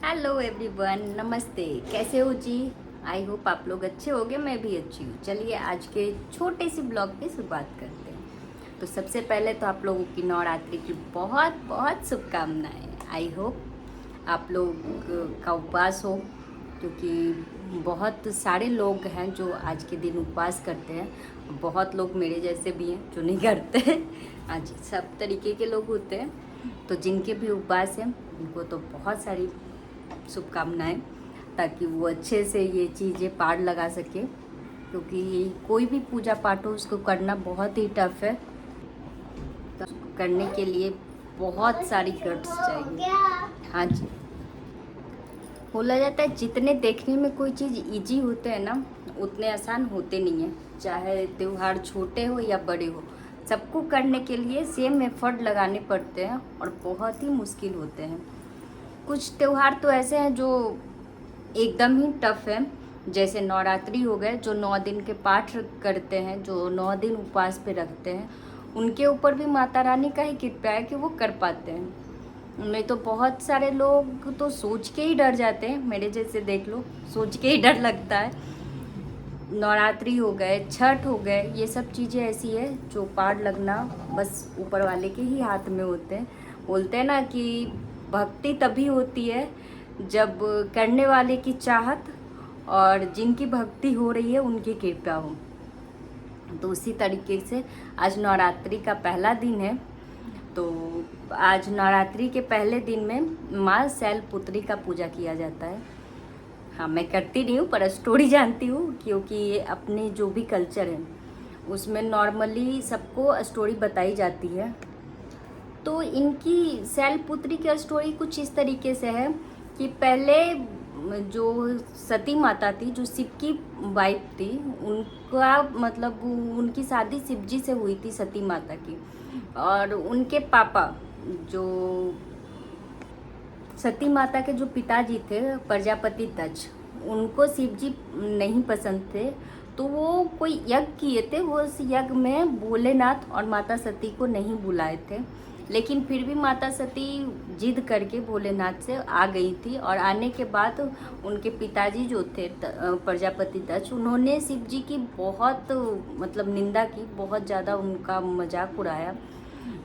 Hello everyone, नमस्ते। कैसे हो जी? आई होप आप लोग अच्छे होंगे, मैं भी अच्छी हूँ। चलिए आज के छोटे से ब्लॉग की शुरुआत करते हैं। तो सबसे पहले तो आप लोगों की नवरात्रि की बहुत बहुत शुभकामनाएं। आई होप आप लोग का उपवास हो, क्योंकि बहुत सारे लोग हैं जो आज के दिन उपवास करते हैं। बहुत लोग मेरे जैसे भी हैं जो नहीं करते। आज सब तरीके के लोग होते हैं। तो जिनके भी उपवास हैं उनको तो बहुत सारी शुभकामनाएं, ताकि वो अच्छे से ये चीज़ें पार लगा सके, क्योंकि कोई भी पूजा पाठ हो उसको करना बहुत ही टफ है। तो उसको करने के लिए बहुत सारी गट्स चाहिए। हाँ जी, बोला जाता है जितने देखने में कोई चीज़ इजी होते हैं ना, उतने आसान होते नहीं हैं। चाहे त्यौहार छोटे हो या बड़े हो, सबको करने के लिए सेम एफर्ट लगाने पड़ते हैं और बहुत ही मुश्किल होते हैं। कुछ त्यौहार तो ऐसे हैं जो एकदम ही टफ है, जैसे नवरात्रि हो गए, जो 9 दिन के पाठ करते हैं, जो 9 दिन उपवास पे रखते हैं, उनके ऊपर भी माता रानी का ही कृपा है कि वो कर पाते हैं। नहीं तो बहुत सारे लोग तो सोच के ही डर जाते हैं, मेरे जैसे देख लो, सोच के ही डर लगता है। नवरात्रि हो गए, छठ हो गए, ये सब चीज़ें ऐसी है जो पार लगना बस ऊपर वाले के ही हाथ में होते हैं। बोलते हैं ना कि भक्ति तभी होती है जब करने वाले की चाहत और जिनकी भक्ति हो रही है उनकी कृपा हो। तो उसी तरीके से आज नवरात्रि का पहला दिन है। तो आज नवरात्रि के पहले दिन में माँ शैलपुत्री का पूजा किया जाता है। हाँ, मैं करती नहीं हूँ पर स्टोरी जानती हूँ, क्योंकि ये अपने जो भी कल्चर है उसमें नॉर्मली सबको स्टोरी बताई जाती है। तो इनकी शैलपुत्री की स्टोरी कुछ इस तरीके से है कि पहले जो सती माता थी, जो शिव की वाइफ थी, उनका मतलब उनकी शादी शिव जी से हुई थी, सती माता की। और उनके पापा, जो सती माता के जो पिताजी थे प्रजापति दक्ष, उनको शिव जी नहीं पसंद थे। तो वो कोई यज्ञ किए थे, वो उस यज्ञ में भोलेनाथ और माता सती को नहीं बुलाए थे। लेकिन फिर भी माता सती जिद करके भोलेनाथ से आ गई थी। और आने के बाद उनके पिताजी जो थे प्रजापति दक्ष, उन्होंने शिव जी की बहुत मतलब निंदा की, बहुत ज़्यादा उनका मजाक उड़ाया।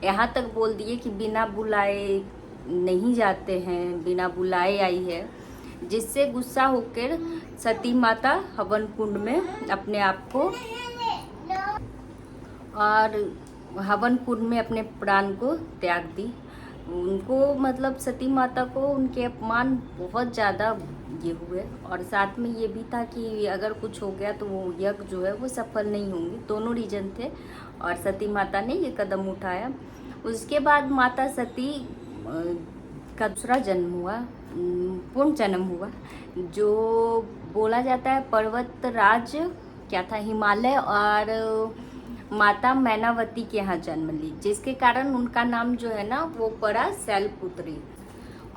यहाँ तक बोल दिए कि बिना बुलाए नहीं जाते हैं, बिना बुलाए आई है। जिससे गुस्सा होकर सती माता हवन कुंड में अपने आप को और हवन कुंड में अपने प्राण को त्याग दी। उनको मतलब सती माता को उनके अपमान बहुत ज़्यादा ये हुए, और साथ में ये भी था कि अगर कुछ हो गया तो वो यज्ञ जो है वो सफल नहीं होंगे। दोनों रीजन थे और सती माता ने ये कदम उठाया। उसके बाद माता सती का दूसरा जन्म हुआ, पूर्ण जन्म हुआ, जो बोला जाता है पर्वत राज क्या था, हिमालय, और माता मैनावती के यहाँ जन्म ली, जिसके कारण उनका नाम जो है ना वो पड़ा शैलपुत्री।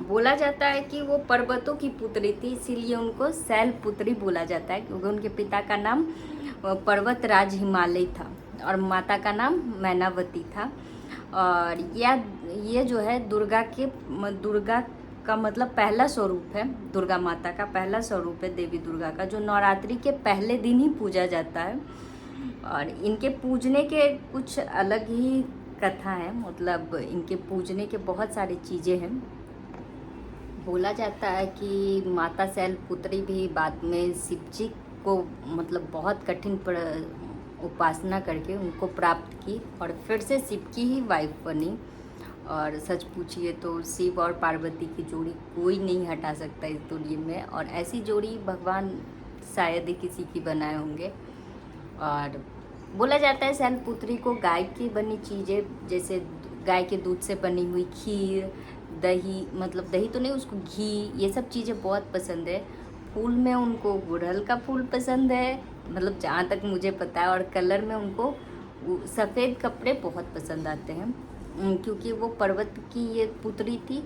बोला जाता है कि वो पर्वतों की पुत्री थी, इसीलिए उनको शैलपुत्री बोला जाता है, क्योंकि उनके पिता का नाम पर्वत राज हिमालय था और माता का नाम मैनावती था। और ये जो है दुर्गा का मतलब पहला स्वरूप है, दुर्गा माता का पहला स्वरूप है, देवी दुर्गा का, जो नवरात्रि के पहले दिन ही पूजा जाता है। और इनके पूजने के कुछ अलग ही कथा है, मतलब इनके पूजने के बहुत सारी चीज़ें हैं। बोला जाता है कि माता शैलपुत्री भी बाद में शिव जी को मतलब बहुत कठिन उपासना करके उनको प्राप्त की और फिर से शिव की ही वाइफ बनी। और सच पूछिए तो शिव और पार्वती की जोड़ी कोई नहीं हटा सकता इस दुनिया में, और ऐसी जोड़ी भगवान शायद ही किसी की बनाए होंगे। और बोला जाता है शैलपुत्री को गाय की बनी चीज़ें, जैसे गाय के दूध से बनी हुई खीर, दही, मतलब दही तो नहीं, उसको घी, ये सब चीज़ें बहुत पसंद है। फूल में उनको गुड़हल का फूल पसंद है, मतलब जहाँ तक मुझे पता है। और कलर में उनको सफ़ेद कपड़े बहुत पसंद आते हैं, क्योंकि वो पर्वत की ये पुत्री थी,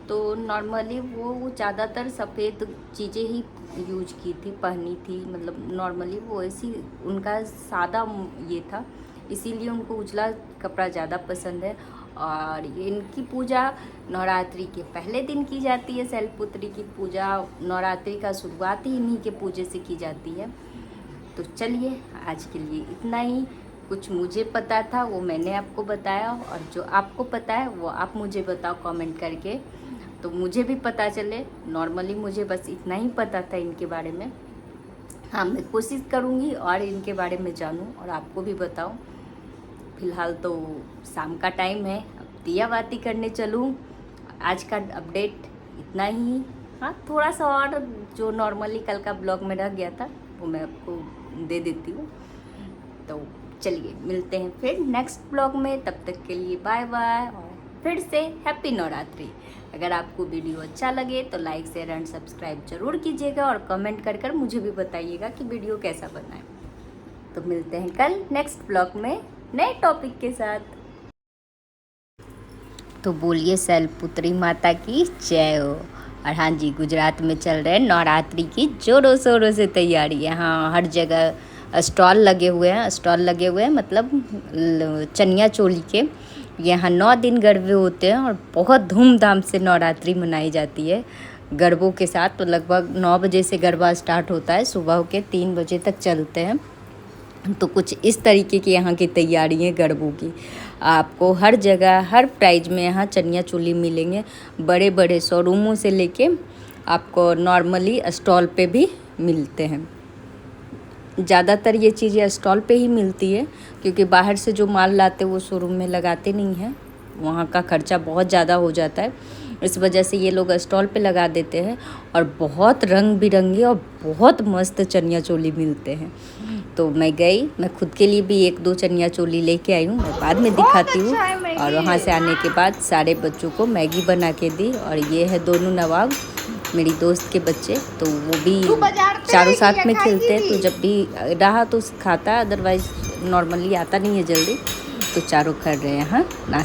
तो नॉर्मली वो ज़्यादातर सफ़ेद चीज़ें ही यूज की थी, पहनी थी, मतलब नॉर्मली वो ऐसी उनका सादा ये था, इसीलिए उनको उजला कपड़ा ज़्यादा पसंद है। और इनकी पूजा नवरात्रि के पहले दिन की जाती है। शैलपुत्री की पूजा नवरात्रि का शुरुआत ही इन्हीं के पूजे से की जाती है। तो चलिए आज के लिए इतना ही। कुछ मुझे पता था वो मैंने आपको बताया, और जो आपको पता है वो आप मुझे बताओ कमेंट करके, तो मुझे भी पता चले। नॉर्मली मुझे बस इतना ही पता था इनके बारे में। हाँ, मैं कोशिश करूँगी और इनके बारे में जानूँ और आपको भी बताऊँ। फ़िलहाल तो शाम का टाइम है, अब दिया बाती करने चलूँ। आज का अपडेट इतना ही। हाँ, थोड़ा सा और जो नॉर्मली कल का ब्लॉग में रह गया था वो मैं आपको दे देती हूँ। तो चलिए मिलते हैं फिर नेक्स्ट ब्लॉग में। तब तक के लिए बाय बाय और फिर से हैप्पी नवरात्रि। अगर आपको वीडियो अच्छा लगे तो लाइक शेयर एंड सब्सक्राइब जरूर कीजिएगा और कमेंट कर कर मुझे भी बताइएगा कि वीडियो कैसा बना है। तो मिलते हैं कल नेक्स्ट ब्लॉग में नए टॉपिक के साथ। तो बोलिए शैलपुत्री माता की जय हो। और हाँ जी, गुजरात में चल रहे नवरात्रि की जोरों शोरों से तैयारी है। हाँ, हर जगह स्टॉल लगे हुए हैं मतलब चनिया चोली के। यहाँ 9 दिन गरबे होते हैं और बहुत धूमधाम से नवरात्रि मनाई जाती है गरबों के साथ। तो लगभग 9 बजे से गरबा स्टार्ट होता है, सुबह के 3 बजे तक चलते हैं। तो कुछ इस तरीके की यहाँ की तैयारी है गरबों की। आपको हर जगह हर प्राइस में यहाँ चनिया चोली मिलेंगे, बड़े बड़े शोरूमों से लेके आपको नॉर्मली स्टॉल पे भी मिलते हैं। ज़्यादातर ये चीज़ें स्टॉल पे ही मिलती है, क्योंकि बाहर से जो माल लाते वो शोरूम में लगाते नहीं हैं, वहाँ का खर्चा बहुत ज़्यादा हो जाता है। इस वजह से ये लोग स्टॉल पे लगा देते हैं और बहुत रंग बिरंगे और बहुत मस्त चनिया चोली मिलते हैं। तो मैं खुद के लिए भी 1-2 चनिया चोली लेके आई हूँ, मैं बाद में दिखाती हूँ। और वहाँ से आने के बाद सारे बच्चों को मैगी बना के दी। और ये है दोनों नवाब, मेरी दोस्त के बच्चे, तो वो भी चारों साथ में खेलते हैं। तो जब भी रहा तो खाता, अदरवाइज़ नॉर्मली आता नहीं है जल्दी। तो चारों कर रहे हैं यहाँ नाश्ता।